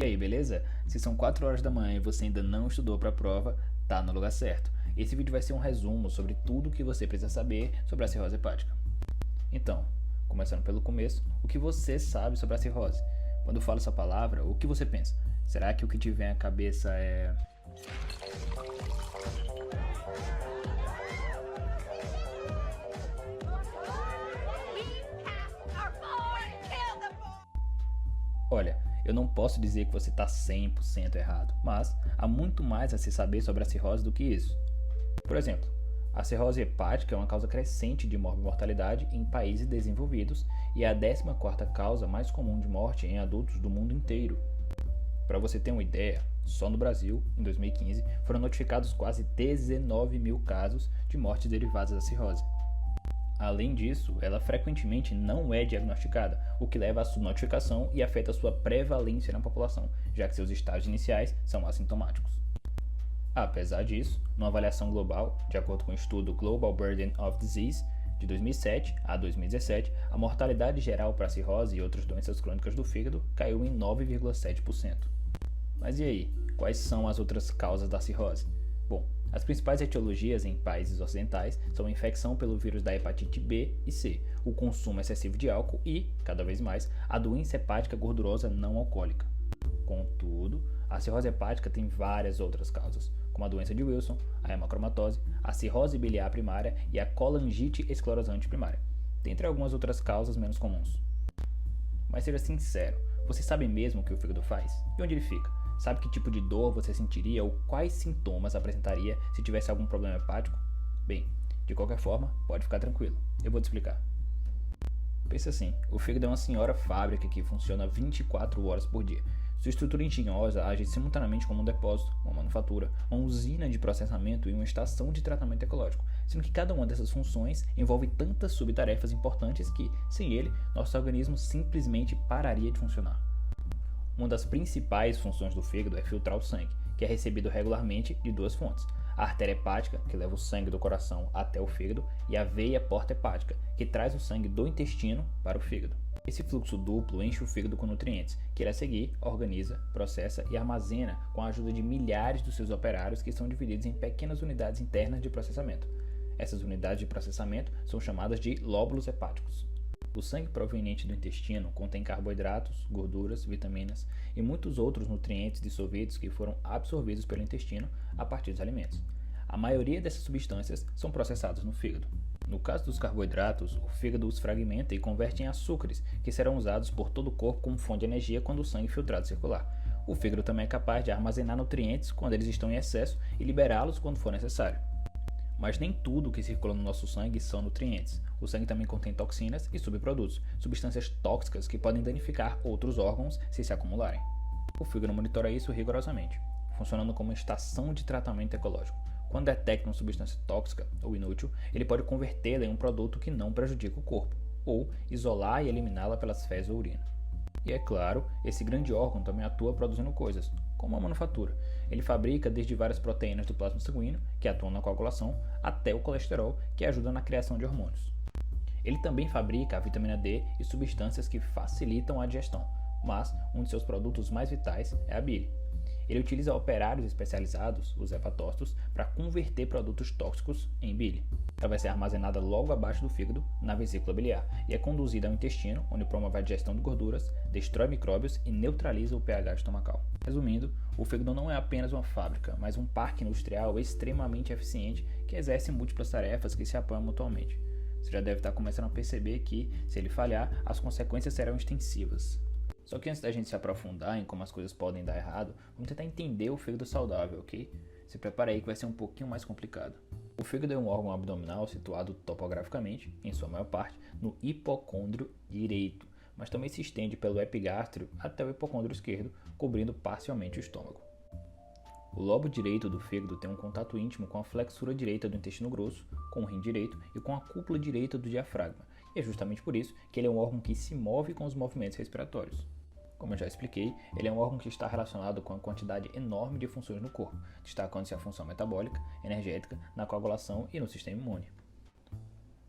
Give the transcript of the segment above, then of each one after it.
E aí, beleza? Se são 4 horas da manhã e você ainda não estudou para a prova, tá no lugar certo. Esse vídeo vai ser um resumo sobre tudo o que você precisa saber sobre a cirrose hepática. Então, começando pelo começo, o que você sabe sobre a cirrose? Quando eu falo essa palavra, o que você pensa? Será que o que te vem à cabeça é... Olha, eu não posso dizer que você está 100% errado, mas há muito mais a se saber sobre a cirrose do que isso. Por exemplo, a cirrose hepática é uma causa crescente de mortalidade em países desenvolvidos e é a 14ª causa mais comum de morte em adultos do mundo inteiro. Para você ter uma ideia, só no Brasil, em 2015, foram notificados quase 19 mil casos de mortes derivadas da cirrose. Além disso, ela frequentemente não é diagnosticada, o que leva à subnotificação e afeta sua prevalência na população, já que seus estágios iniciais são assintomáticos. Apesar disso, numa avaliação global, de acordo com o estudo Global Burden of Disease, de 2007 a 2017, a mortalidade geral para cirrose e outras doenças crônicas do fígado caiu em 9,7%. Mas e aí, quais são as outras causas da cirrose? Bom, as principais etiologias em países ocidentais são a infecção pelo vírus da hepatite B e C, o consumo excessivo de álcool e, cada vez mais, a doença hepática gordurosa não alcoólica. Contudo, a cirrose hepática tem várias outras causas, como a doença de Wilson, a hemocromatose, a cirrose biliar primária e a colangite esclerosante primária, dentre algumas outras causas menos comuns. Mas seja sincero, você sabe mesmo o que o fígado faz? E onde ele fica? Sabe que tipo de dor você sentiria ou quais sintomas apresentaria se tivesse algum problema hepático? Bem, de qualquer forma, pode ficar tranquilo, eu vou te explicar. Pensa assim, o fígado é uma senhora fábrica que funciona 24 horas por dia. Sua estrutura engenhosa age simultaneamente como um depósito, uma manufatura, uma usina de processamento e uma estação de tratamento ecológico, sendo que cada uma dessas funções envolve tantas subtarefas importantes que, sem ele, nosso organismo simplesmente pararia de funcionar. Uma das principais funções do fígado é filtrar o sangue, que é recebido regularmente de duas fontes: a artéria hepática, que leva o sangue do coração até o fígado, e a veia porta hepática, que traz o sangue do intestino para o fígado. Esse fluxo duplo enche o fígado com nutrientes, que ele a seguir organiza, processa e armazena com a ajuda de milhares dos seus operários que são divididos em pequenas unidades internas de processamento. Essas unidades de processamento são chamadas de lóbulos hepáticos. O sangue proveniente do intestino contém carboidratos, gorduras, vitaminas e muitos outros nutrientes dissolvidos que foram absorvidos pelo intestino a partir dos alimentos. A maioria dessas substâncias são processadas no fígado. No caso dos carboidratos, o fígado os fragmenta e converte em açúcares, que serão usados por todo o corpo como fonte de energia quando o sangue filtrado circular. O fígado também é capaz de armazenar nutrientes quando eles estão em excesso e liberá-los quando for necessário. Mas nem tudo que circula no nosso sangue são nutrientes. O sangue também contém toxinas e subprodutos, substâncias tóxicas que podem danificar outros órgãos se acumularem. O fígado monitora isso rigorosamente, funcionando como uma estação de tratamento ecológico. Quando detecta uma substância tóxica ou inútil, ele pode convertê-la em um produto que não prejudica o corpo, ou isolar e eliminá-la pelas fezes ou urina. E é claro, esse grande órgão também atua produzindo coisas, como a manufatura. Ele fabrica desde várias proteínas do plasma sanguíneo, que atuam na coagulação, até o colesterol, que ajuda na criação de hormônios. Ele também fabrica a vitamina D e substâncias que facilitam a digestão, mas um de seus produtos mais vitais é a bile. Ele utiliza operários especializados, os hepatócitos, para converter produtos tóxicos em bile. Ela vai ser armazenada logo abaixo do fígado, na vesícula biliar, e é conduzida ao intestino, onde promove a digestão de gorduras, destrói micróbios e neutraliza o pH estomacal. Resumindo, o fígado não é apenas uma fábrica, mas um parque industrial extremamente eficiente que exerce múltiplas tarefas que se apoiam mutuamente. Você já deve estar começando a perceber que, se ele falhar, as consequências serão extensivas. Só que antes da gente se aprofundar em como as coisas podem dar errado, vamos tentar entender o fígado saudável, ok? Se prepara aí que vai ser um pouquinho mais complicado. O fígado é um órgão abdominal situado topograficamente, em sua maior parte, no hipocôndrio direito, mas também se estende pelo epigástrio até o hipocôndrio esquerdo, cobrindo parcialmente o estômago. O lobo direito do fígado tem um contato íntimo com a flexura direita do intestino grosso, com o rim direito e com a cúpula direita do diafragma, e é justamente por isso que ele é um órgão que se move com os movimentos respiratórios. Como eu já expliquei, ele é um órgão que está relacionado com a quantidade enorme de funções no corpo, destacando-se a função metabólica, energética, na coagulação e no sistema imune.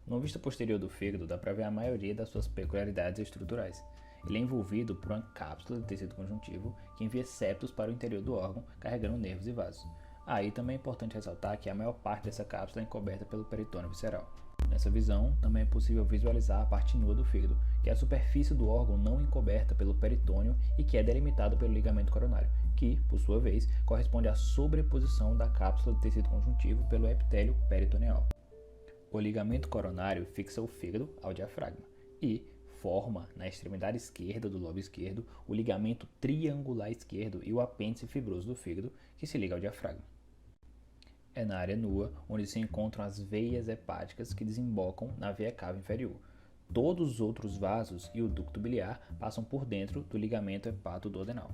Numa vista posterior do fígado dá para ver a maioria das suas peculiaridades estruturais. Ele é envolvido por uma cápsula de tecido conjuntivo que envia septos para o interior do órgão, carregando nervos e vasos. Aí também é importante ressaltar que a maior parte dessa cápsula é encoberta pelo peritônio visceral. Nessa visão, também é possível visualizar a parte nua do fígado, que é a superfície do órgão não encoberta pelo peritônio e que é delimitado pelo ligamento coronário, que, por sua vez, corresponde à sobreposição da cápsula de tecido conjuntivo pelo epitélio peritoneal. O ligamento coronário fixa o fígado ao diafragma e forma, na extremidade esquerda do lobo esquerdo, o ligamento triangular esquerdo e o apêndice fibroso do fígado, que se liga ao diafragma. É na área nua onde se encontram as veias hepáticas que desembocam na veia cava inferior. Todos os outros vasos e o ducto biliar passam por dentro do ligamento hepatoduodenal.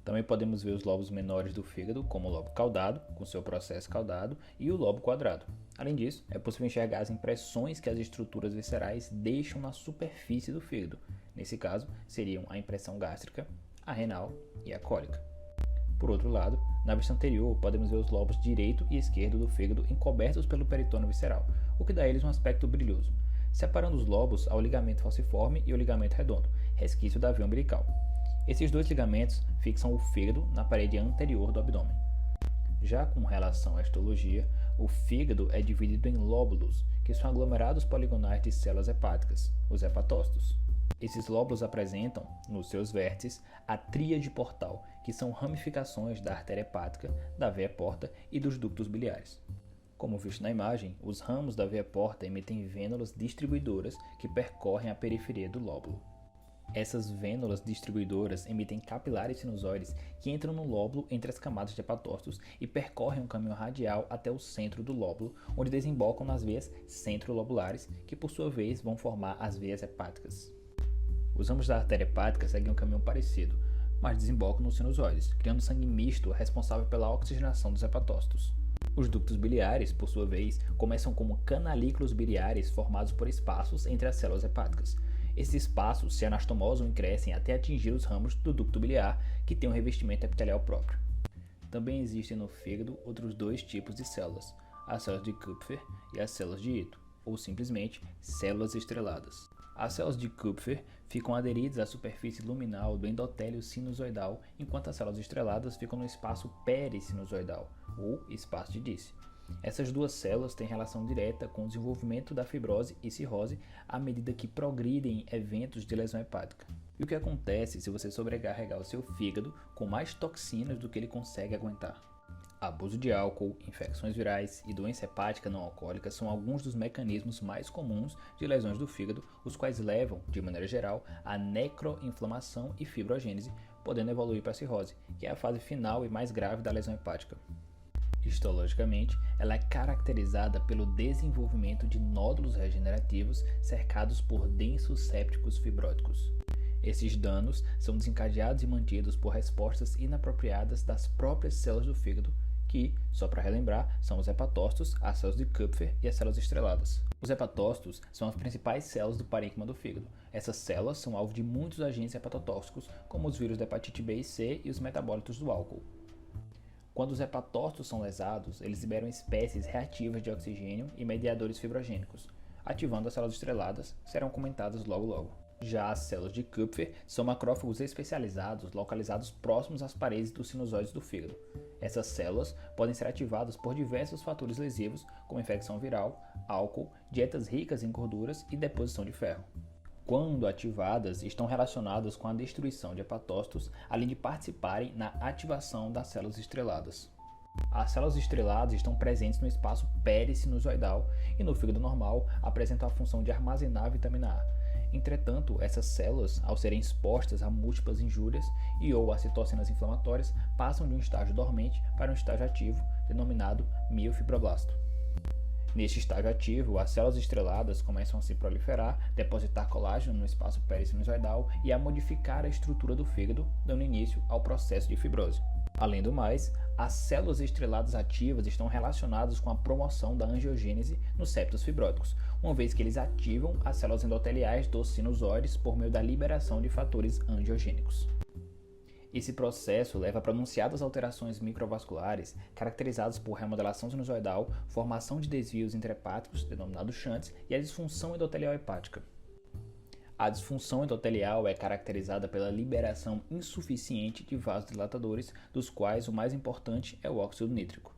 Também podemos ver os lobos menores do fígado, como o lobo caudado, com seu processo caudado, e o lobo quadrado. Além disso, é possível enxergar as impressões que as estruturas viscerais deixam na superfície do fígado. Nesse caso, seriam a impressão gástrica, a renal e a cólica. Por outro lado, na vista anterior, podemos ver os lobos direito e esquerdo do fígado encobertos pelo peritônio visceral, o que dá a eles um aspecto brilhoso. Separando os lobos há o ligamento falciforme e o ligamento redondo, resquício da veia umbilical. Esses dois ligamentos fixam o fígado na parede anterior do abdômen. Já com relação à histologia, o fígado é dividido em lóbulos, que são aglomerados poligonais de células hepáticas, os hepatócitos. Esses lóbulos apresentam, nos seus vértices, a tríade portal, que são ramificações da artéria hepática, da veia porta e dos ductos biliares. Como visto na imagem, os ramos da veia porta emitem vênulas distribuidoras que percorrem a periferia do lóbulo. Essas vênulas distribuidoras emitem capilares sinusoides que entram no lóbulo entre as camadas de hepatócitos e percorrem um caminho radial até o centro do lóbulo, onde desembocam nas veias centrolobulares, que por sua vez vão formar as veias hepáticas. Os ramos da artéria hepática seguem um caminho parecido, mas desembocam nos sinusoides, criando sangue misto responsável pela oxigenação dos hepatócitos. Os ductos biliares, por sua vez, começam como canalículos biliares formados por espaços entre as células hepáticas. Esses espaços se anastomosam e crescem até atingir os ramos do ducto biliar, que tem um revestimento epitelial próprio. Também existem no fígado outros dois tipos de células, as células de Kupfer e as células de Ito, ou simplesmente células estreladas. As células de Kupfer ficam aderidas à superfície luminal do endotélio sinusoidal, enquanto as células estreladas ficam no espaço perisinusoidal, ou espaço de Disse. Essas duas células têm relação direta com o desenvolvimento da fibrose e cirrose à medida que progridem eventos de lesão hepática. E o que acontece se você sobrecarregar o seu fígado com mais toxinas do que ele consegue aguentar? Abuso de álcool, infecções virais e doença hepática não alcoólica são alguns dos mecanismos mais comuns de lesões do fígado, os quais levam, de maneira geral, à necroinflamação e fibrogênese, podendo evoluir para a cirrose, que é a fase final e mais grave da lesão hepática. Histologicamente, ela é caracterizada pelo desenvolvimento de nódulos regenerativos cercados por densos sépticos fibróticos. Esses danos são desencadeados e mantidos por respostas inapropriadas das próprias células do fígado, que, só para relembrar, são os hepatócitos, as células de Kupfer e as células estreladas. Os hepatócitos são as principais células do parênquima do fígado. Essas células são alvo de muitos agentes hepatotóxicos, como os vírus da hepatite B e C e os metabólitos do álcool. Quando os hepatócitos são lesados, eles liberam espécies reativas de oxigênio e mediadores fibrogênicos, ativando as células estreladas, que serão comentadas logo. Já as células de Kupfer são macrófagos especializados localizados próximos às paredes dos sinusoides do fígado. Essas células podem ser ativadas por diversos fatores lesivos, como infecção viral, álcool, dietas ricas em gorduras e deposição de ferro. Quando ativadas, estão relacionadas com a destruição de hepatócitos, além de participarem na ativação das células estreladas. As células estreladas estão presentes no espaço perisinusoidal e no fígado normal apresentam a função de armazenar a vitamina A. Entretanto, essas células, ao serem expostas a múltiplas injúrias e ou a citocinas inflamatórias, passam de um estágio dormente para um estágio ativo, denominado miofibroblasto. Neste estágio ativo, as células estreladas começam a se proliferar, depositar colágeno no espaço perisinusoidal e a modificar a estrutura do fígado, dando início ao processo de fibrose. Além do mais, as células estreladas ativas estão relacionadas com a promoção da angiogênese nos septos fibróticos, uma vez que eles ativam as células endoteliais dos sinusoides por meio da liberação de fatores angiogênicos. Esse processo leva a pronunciadas alterações microvasculares, caracterizadas por remodelação sinusoidal, formação de desvios intrahepáticos, denominados shunts, e a disfunção endotelial hepática. A disfunção endotelial é caracterizada pela liberação insuficiente de vasodilatadores, dos quais o mais importante é o óxido nítrico.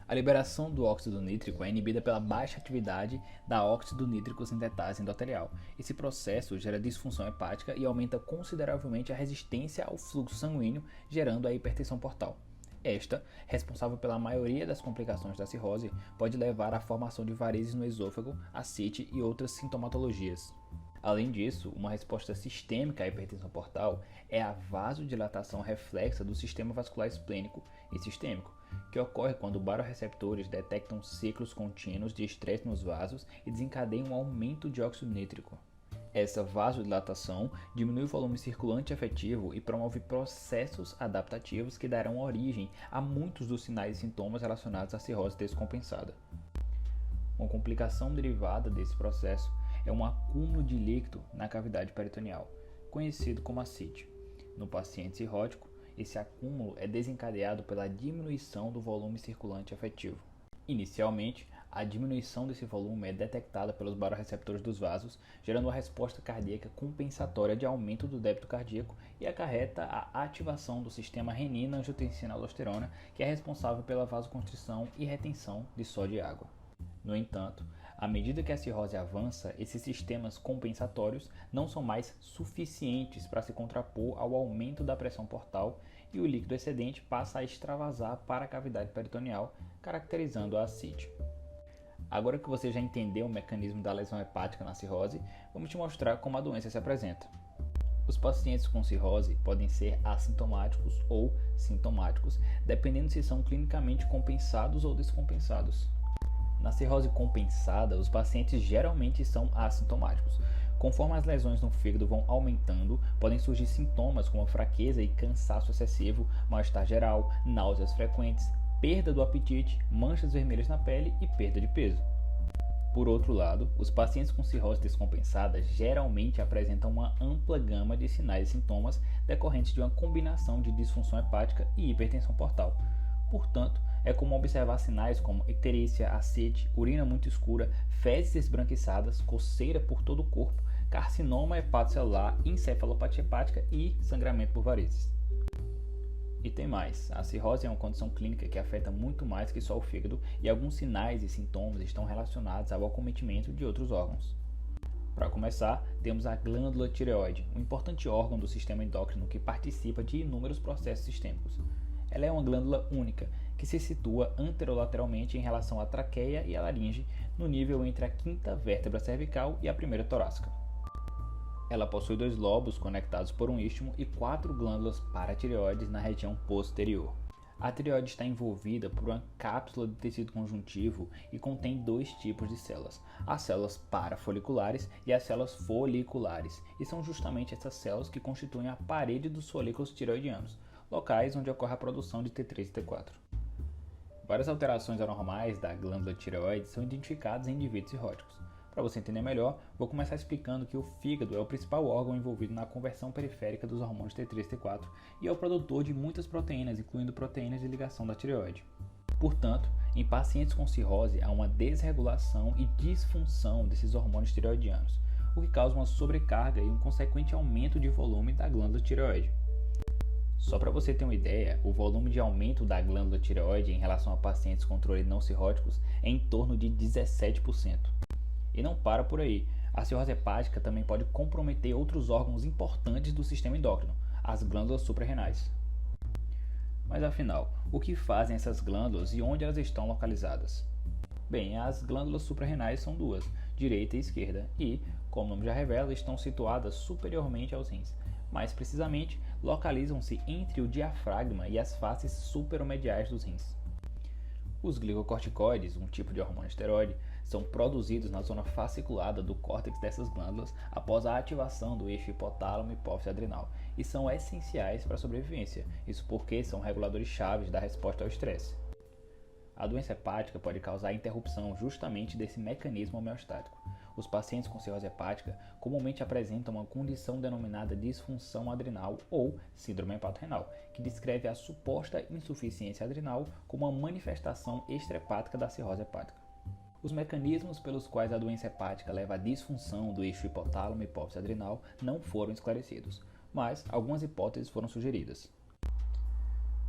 A liberação do óxido nítrico é inibida pela baixa atividade da óxido nítrico sintetase endotelial. Esse processo gera disfunção hepática e aumenta consideravelmente a resistência ao fluxo sanguíneo, gerando a hipertensão portal. Esta, responsável pela maioria das complicações da cirrose, pode levar à formação de varizes no esôfago, ascite e outras sintomatologias. Além disso, uma resposta sistêmica à hipertensão portal é a vasodilatação reflexa do sistema vascular esplênico e sistêmico, que ocorre quando baroreceptores detectam ciclos contínuos de estresse nos vasos e desencadeiam um aumento de óxido nítrico. Essa vasodilatação diminui o volume circulante efetivo e promove processos adaptativos que darão origem a muitos dos sinais e sintomas relacionados à cirrose descompensada. Uma complicação derivada desse processo é um acúmulo de líquido na cavidade peritoneal, conhecido como ascite. No paciente cirrótico, esse acúmulo é desencadeado pela diminuição do volume circulante efetivo. Inicialmente, a diminuição desse volume é detectada pelos baroreceptores dos vasos, gerando uma resposta cardíaca compensatória de aumento do débito cardíaco e acarreta a ativação do sistema renina-angiotensina-aldosterona, que é responsável pela vasoconstrição e retenção de sódio e água. No entanto, à medida que a cirrose avança, esses sistemas compensatórios não são mais suficientes para se contrapor ao aumento da pressão portal e o líquido excedente passa a extravasar para a cavidade peritoneal, caracterizando a ascite. Agora que você já entendeu o mecanismo da lesão hepática na cirrose, vamos te mostrar como a doença se apresenta. Os pacientes com cirrose podem ser assintomáticos ou sintomáticos, dependendo se são clinicamente compensados ou descompensados. Na cirrose compensada, os pacientes geralmente são assintomáticos. Conforme as lesões no fígado vão aumentando, podem surgir sintomas como fraqueza e cansaço excessivo, mal-estar geral, náuseas frequentes, perda do apetite, manchas vermelhas na pele e perda de peso. Por outro lado, os pacientes com cirrose descompensada geralmente apresentam uma ampla gama de sinais e sintomas decorrentes de uma combinação de disfunção hepática e hipertensão portal. Portanto, é comum observar sinais como icterícia, ascite, urina muito escura, fezes esbranquiçadas, coceira por todo o corpo, carcinoma hepatocelular, encefalopatia hepática e sangramento por varizes. E tem mais, a cirrose é uma condição clínica que afeta muito mais que só o fígado e alguns sinais e sintomas estão relacionados ao acometimento de outros órgãos. Para começar, temos a glândula tireoide, um importante órgão do sistema endócrino que participa de inúmeros processos sistêmicos. Ela é uma glândula única, que se situa anterolateralmente em relação à traqueia e à laringe, no nível entre a quinta vértebra cervical e a primeira torácica. Ela possui 2 lobos conectados por um istmo e 4 glândulas paratireoides na região posterior. A tireoide está envolvida por uma cápsula de tecido conjuntivo e contém 2 tipos de células, as células parafoliculares e as células foliculares, e são justamente essas células que constituem a parede dos folículos tireoidianos, locais onde ocorre a produção de T3 e T4. Várias alterações anormais da glândula tireoide são identificadas em indivíduos cirróticos. Para você entender melhor, vou começar explicando que o fígado é o principal órgão envolvido na conversão periférica dos hormônios T3 e T4 e é o produtor de muitas proteínas, incluindo proteínas de ligação da tireoide. Portanto, em pacientes com cirrose há uma desregulação e disfunção desses hormônios tireoidianos, o que causa uma sobrecarga e um consequente aumento de volume da glândula tireoide. Só para você ter uma ideia, o volume de aumento da glândula tireoide em relação a pacientes com controle não cirróticos é em torno de 17%. E não para por aí, a cirrose hepática também pode comprometer outros órgãos importantes do sistema endócrino, as glândulas suprarrenais. Mas afinal, o que fazem essas glândulas e onde elas estão localizadas? Bem, as glândulas suprarrenais são 2, direita e esquerda, e, como o nome já revela, estão situadas superiormente aos rins. Mais precisamente, localizam-se entre o diafragma e as faces superomediais dos rins. Os glicocorticoides, um tipo de hormônio esteroide, são produzidos na zona fasciculada do córtex dessas glândulas após a ativação do eixo hipotálamo e hipófise adrenal e são essenciais para a sobrevivência, isso porque são reguladores chaves da resposta ao estresse. A doença hepática pode causar interrupção justamente desse mecanismo homeostático. Os pacientes com cirrose hepática comumente apresentam uma condição denominada disfunção adrenal ou síndrome hepatorenal, que descreve a suposta insuficiência adrenal como uma manifestação extrahepática da cirrose hepática. Os mecanismos pelos quais a doença hepática leva à disfunção do eixo hipotálamo e hipófise adrenal não foram esclarecidos, mas algumas hipóteses foram sugeridas.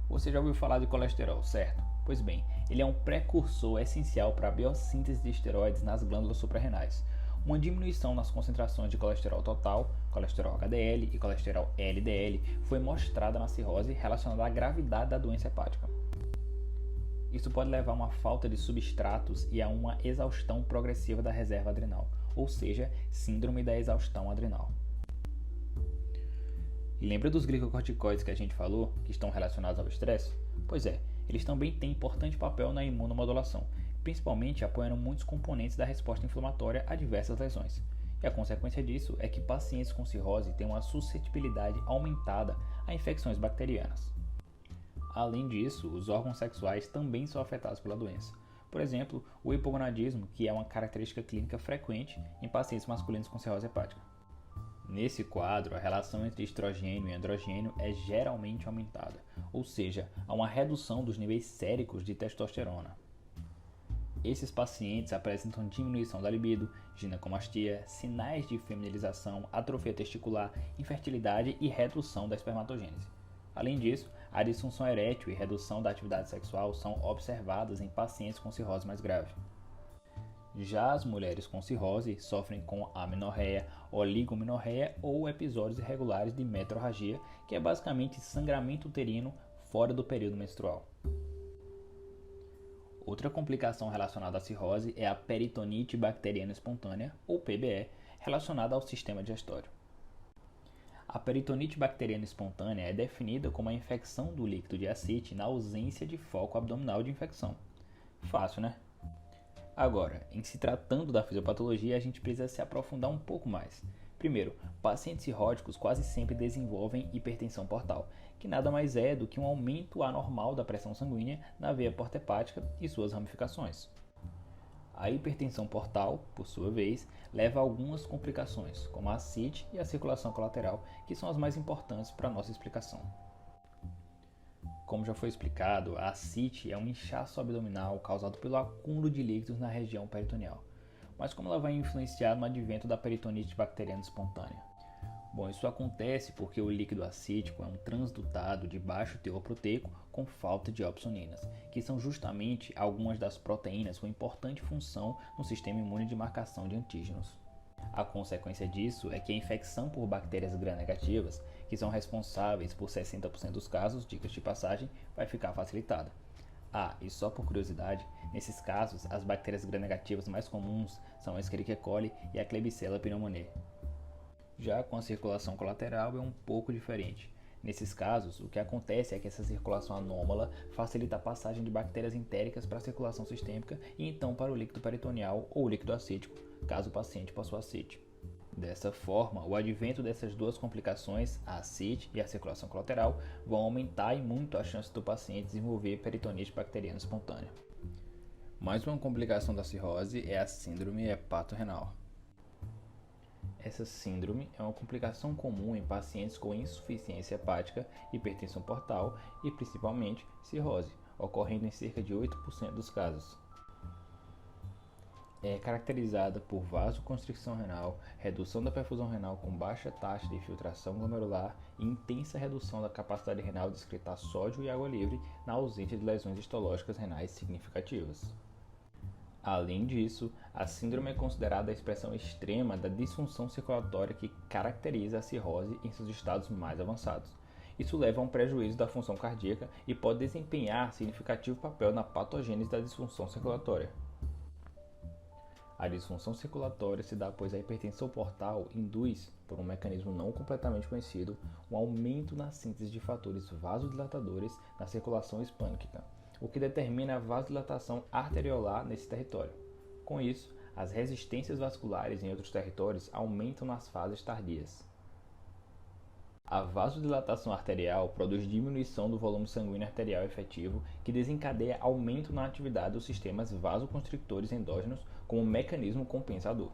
Você já ouviu falar de colesterol, certo? Pois bem, ele é um precursor essencial para a biossíntese de esteroides nas glândulas suprarrenais. Uma diminuição nas concentrações de colesterol total, colesterol HDL e colesterol LDL foi mostrada na cirrose relacionada à gravidade da doença hepática. Isso pode levar a uma falta de substratos e a uma exaustão progressiva da reserva adrenal, ou seja, síndrome da exaustão adrenal. E lembra dos glicocorticoides que a gente falou, que estão relacionados ao estresse? Pois é, eles também têm importante papel na imunomodulação, principalmente apoiando muitos componentes da resposta inflamatória a diversas lesões. E a consequência disso é que pacientes com cirrose têm uma suscetibilidade aumentada a infecções bacterianas. Além disso, os órgãos sexuais também são afetados pela doença. Por exemplo, o hipogonadismo, que é uma característica clínica frequente em pacientes masculinos com cirrose hepática. Nesse quadro, a relação entre estrogênio e androgênio é geralmente aumentada, ou seja, há uma redução dos níveis séricos de testosterona. Esses pacientes apresentam diminuição da libido, ginecomastia, sinais de feminilização, atrofia testicular, infertilidade e redução da espermatogênese. Além disso, a disfunção erétil e redução da atividade sexual são observadas em pacientes com cirrose mais grave. Já as mulheres com cirrose sofrem com amenorreia, oligomenorreia ou episódios irregulares de metrorragia, que é basicamente sangramento uterino fora do período menstrual. Outra complicação relacionada à cirrose é a peritonite bacteriana espontânea, ou PBE, relacionada ao sistema digestório. A peritonite bacteriana espontânea é definida como a infecção do líquido de ascite na ausência de foco abdominal de infecção. Fácil, né? Agora, em se tratando da fisiopatologia, a gente precisa se aprofundar um pouco mais. Primeiro, pacientes cirróticos quase sempre desenvolvem hipertensão portal, que nada mais é do que um aumento anormal da pressão sanguínea na veia porta-hepática e suas ramificações. A hipertensão portal, por sua vez, leva a algumas complicações, como a ascite e a circulação colateral, que são as mais importantes para a nossa explicação. Como já foi explicado, a ascite é um inchaço abdominal causado pelo acúmulo de líquidos na região peritoneal. Mas como ela vai influenciar no advento da peritonite bacteriana espontânea? Bom, isso acontece porque o líquido acítico é um transdutado de baixo teor proteico com falta de opsoninas, que são justamente algumas das proteínas com importante função no sistema imune de marcação de antígenos. A consequência disso é que a infecção por bactérias gram-negativas, que são responsáveis por 60% dos casos, dicas de passagem, vai ficar facilitada. E só por curiosidade, nesses casos, as bactérias gram-negativas mais comuns são a Escherichia coli e a Klebsiella pneumoniae. Já com a circulação colateral é um pouco diferente. Nesses casos, o que acontece é que essa circulação anômala facilita a passagem de bactérias entéricas para a circulação sistêmica e então para o líquido peritoneal ou líquido acítico, caso o paciente possua ascite. Dessa forma, o advento dessas duas complicações, a ascite e a circulação colateral, vão aumentar e muito a chance do paciente desenvolver peritonite bacteriana espontânea. Mais uma complicação da cirrose é a síndrome hepatorrenal. Essa síndrome é uma complicação comum em pacientes com insuficiência hepática, hipertensão portal e principalmente cirrose, ocorrendo em cerca de 8% dos casos. É caracterizada por vasoconstricção renal, redução da perfusão renal com baixa taxa de filtração glomerular e intensa redução da capacidade renal de excretar sódio e água livre na ausência de lesões histológicas renais significativas. Além disso, a síndrome é considerada a expressão extrema da disfunção circulatória que caracteriza a cirrose em seus estados mais avançados. Isso leva a um prejuízo da função cardíaca e pode desempenhar significativo papel na patogênese da disfunção circulatória. A disfunção circulatória se dá pois a hipertensão portal induz, por um mecanismo não completamente conhecido, um aumento na síntese de fatores vasodilatadores na circulação hispânica, o que determina a vasodilatação arteriolar nesse território. Com isso, as resistências vasculares em outros territórios aumentam nas fases tardias. A vasodilatação arterial produz diminuição do volume sanguíneo arterial efetivo, que desencadeia aumento na atividade dos sistemas vasoconstrictores endógenos como mecanismo compensador.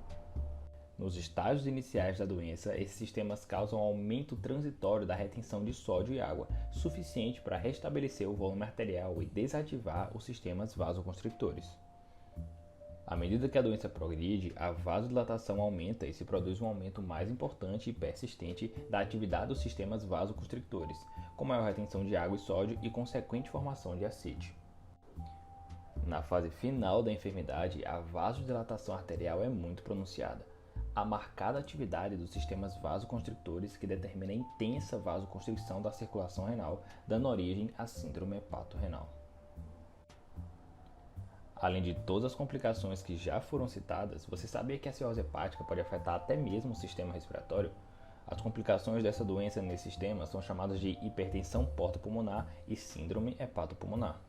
Nos estágios iniciais da doença, esses sistemas causam aumento transitório da retenção de sódio e água, suficiente para restabelecer o volume arterial e desativar os sistemas vasoconstrictores. À medida que a doença progride, a vasodilatação aumenta e se produz um aumento mais importante e persistente da atividade dos sistemas vasoconstrictores, com maior retenção de água e sódio e consequente formação de ascite. Na fase final da enfermidade, a vasodilatação arterial é muito pronunciada. A marcada atividade dos sistemas vasoconstrictores que determina a intensa vasoconstrição da circulação renal, dando origem à síndrome hepatorrenal. Além de todas as complicações que já foram citadas, você sabia que a cirrose hepática pode afetar até mesmo o sistema respiratório? As complicações dessa doença nesse sistema são chamadas de hipertensão portopulmonar e síndrome hepatopulmonar.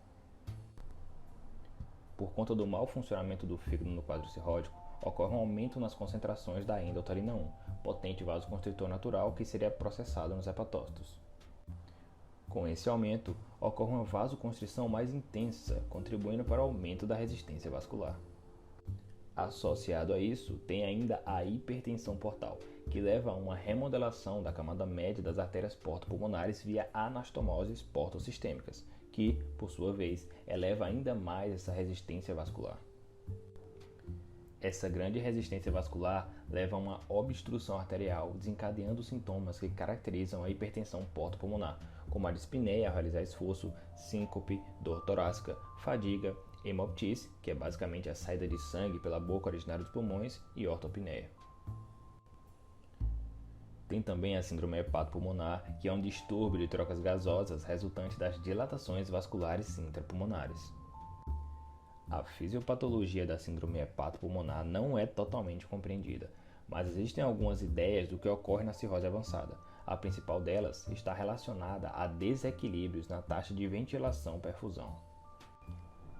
Por conta do mau funcionamento do fígado no quadro cirrótico, ocorre um aumento nas concentrações da endothelina 1, potente vasoconstritor natural que seria processado nos hepatócitos. Com esse aumento, ocorre uma vasoconstrição mais intensa, contribuindo para o aumento da resistência vascular. Associado a isso, tem ainda a hipertensão portal, que leva a uma remodelação da camada média das artérias portopulmonares via anastomoses portosistêmicas, que, por sua vez, eleva ainda mais essa resistência vascular. Essa grande resistência vascular leva a uma obstrução arterial, desencadeando sintomas que caracterizam a hipertensão portopulmonar, como a dispneia ao realizar esforço, síncope, dor torácica, fadiga, hemoptise, que é basicamente a saída de sangue pela boca originária dos pulmões, e ortopneia. Tem também a síndrome hepatopulmonar, que é um distúrbio de trocas gasosas resultante das dilatações vasculares intrapulmonares. A fisiopatologia da síndrome hepatopulmonar não é totalmente compreendida, mas existem algumas ideias do que ocorre na cirrose avançada. A principal delas está relacionada a desequilíbrios na taxa de ventilação-perfusão.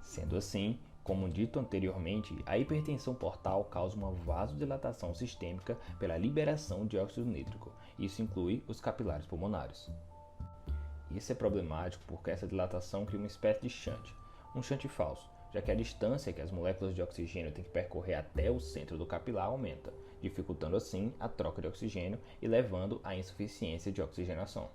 Sendo assim, como dito anteriormente, a hipertensão portal causa uma vasodilatação sistêmica pela liberação de óxido nítrico. Isso inclui os capilares pulmonares. Isso é problemático porque essa dilatação cria uma espécie de shunt, um shunt falso, já que a distância que as moléculas de oxigênio têm que percorrer até o centro do capilar aumenta, dificultando assim a troca de oxigênio e levando à insuficiência de oxigenação.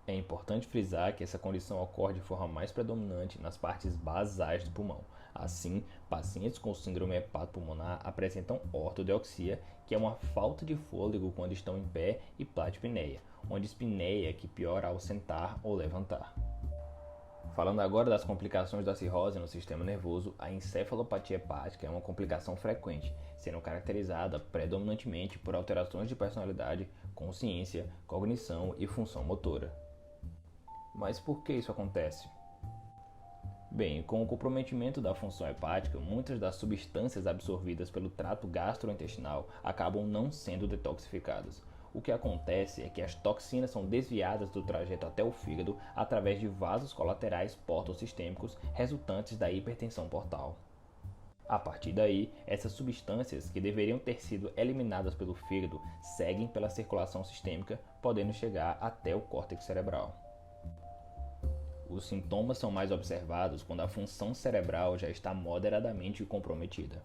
É importante frisar que essa condição ocorre de forma mais predominante nas partes basais do pulmão. Assim, pacientes com síndrome hepatopulmonar apresentam ortodeoxia, que é uma falta de fôlego quando estão em pé, e platipneia, uma dispneia que piora ao sentar ou levantar. Falando agora das complicações da cirrose no sistema nervoso, a encefalopatia hepática é uma complicação frequente, sendo caracterizada predominantemente por alterações de personalidade, consciência, cognição e função motora. Mas por que isso acontece? Bem, com o comprometimento da função hepática, muitas das substâncias absorvidas pelo trato gastrointestinal acabam não sendo detoxificadas. O que acontece é que as toxinas são desviadas do trajeto até o fígado através de vasos colaterais portosistêmicos resultantes da hipertensão portal. A partir daí, essas substâncias, que deveriam ter sido eliminadas pelo fígado, seguem pela circulação sistêmica, podendo chegar até o córtex cerebral. Os sintomas são mais observados quando a função cerebral já está moderadamente comprometida.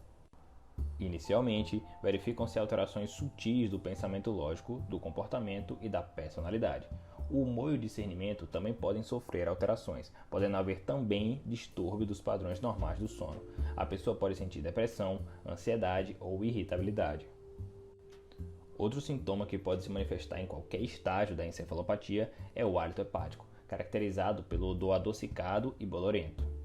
Inicialmente, verificam-se alterações sutis do pensamento lógico, do comportamento e da personalidade. O humor e o discernimento também podem sofrer alterações, podendo haver também distúrbio dos padrões normais do sono. A pessoa pode sentir depressão, ansiedade ou irritabilidade. Outro sintoma que pode se manifestar em qualquer estágio da encefalopatia é o hálito hepático, caracterizado pelo odor adocicado e bolorento.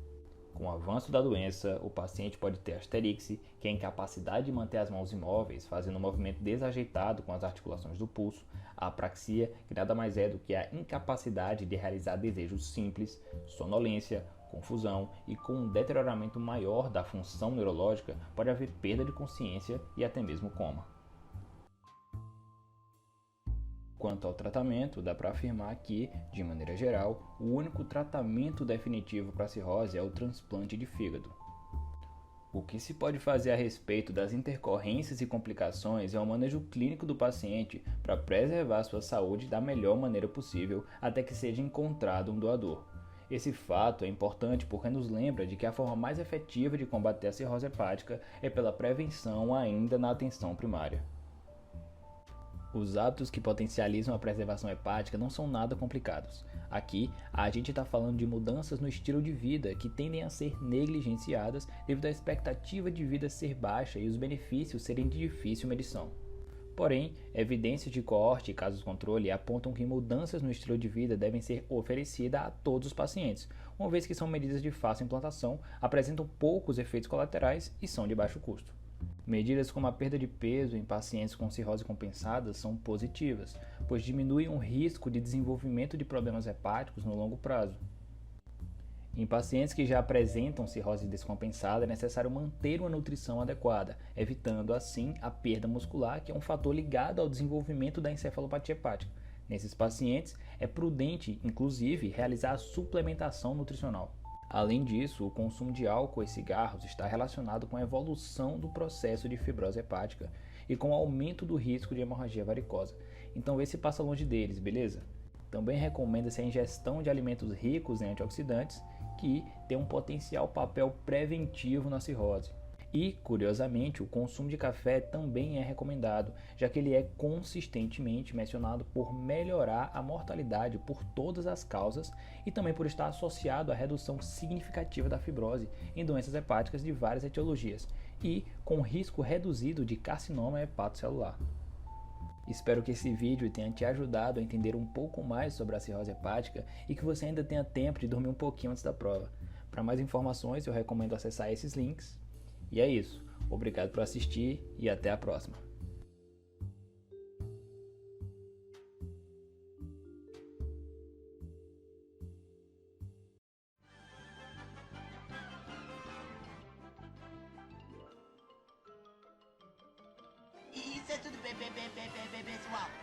Com o avanço da doença, o paciente pode ter asterixia, que é a incapacidade de manter as mãos imóveis, fazendo um movimento desajeitado com as articulações do pulso, a apraxia, que nada mais é do que a incapacidade de realizar desejos simples, sonolência, confusão, e com um deterioramento maior da função neurológica, pode haver perda de consciência e até mesmo coma. Quanto ao tratamento, dá para afirmar que, de maneira geral, o único tratamento definitivo para a cirrose é o transplante de fígado. O que se pode fazer a respeito das intercorrências e complicações é o manejo clínico do paciente para preservar sua saúde da melhor maneira possível até que seja encontrado um doador. Esse fato é importante porque nos lembra de que a forma mais efetiva de combater a cirrose hepática é pela prevenção ainda na atenção primária. Os hábitos que potencializam a preservação hepática não são nada complicados. Aqui, a gente está falando de mudanças no estilo de vida que tendem a ser negligenciadas devido à expectativa de vida ser baixa e os benefícios serem de difícil medição. Porém, evidências de coorte e casos controle apontam que mudanças no estilo de vida devem ser oferecidas a todos os pacientes, uma vez que são medidas de fácil implantação, apresentam poucos efeitos colaterais e são de baixo custo. Medidas como a perda de peso em pacientes com cirrose compensada são positivas, pois diminuem o risco de desenvolvimento de problemas hepáticos no longo prazo. Em pacientes que já apresentam cirrose descompensada, é necessário manter uma nutrição adequada, evitando assim a perda muscular, que é um fator ligado ao desenvolvimento da encefalopatia hepática. Nesses pacientes, é prudente, inclusive, realizar a suplementação nutricional. Além disso, o consumo de álcool e cigarros está relacionado com a evolução do processo de fibrose hepática e com o aumento do risco de hemorragia varicosa. Então, vê se passa longe deles, beleza? Também recomenda-se a ingestão de alimentos ricos em antioxidantes, que tem um potencial papel preventivo na cirrose. E, curiosamente, o consumo de café também é recomendado, já que ele é consistentemente mencionado por melhorar a mortalidade por todas as causas e também por estar associado à redução significativa da fibrose em doenças hepáticas de várias etiologias e com risco reduzido de carcinoma hepatocelular. Espero que esse vídeo tenha te ajudado a entender um pouco mais sobre a cirrose hepática e que você ainda tenha tempo de dormir um pouquinho antes da prova. Para mais informações, eu recomendo acessar esses links. E é isso. Obrigado por assistir e até a próxima. Isso é tudo, pessoal.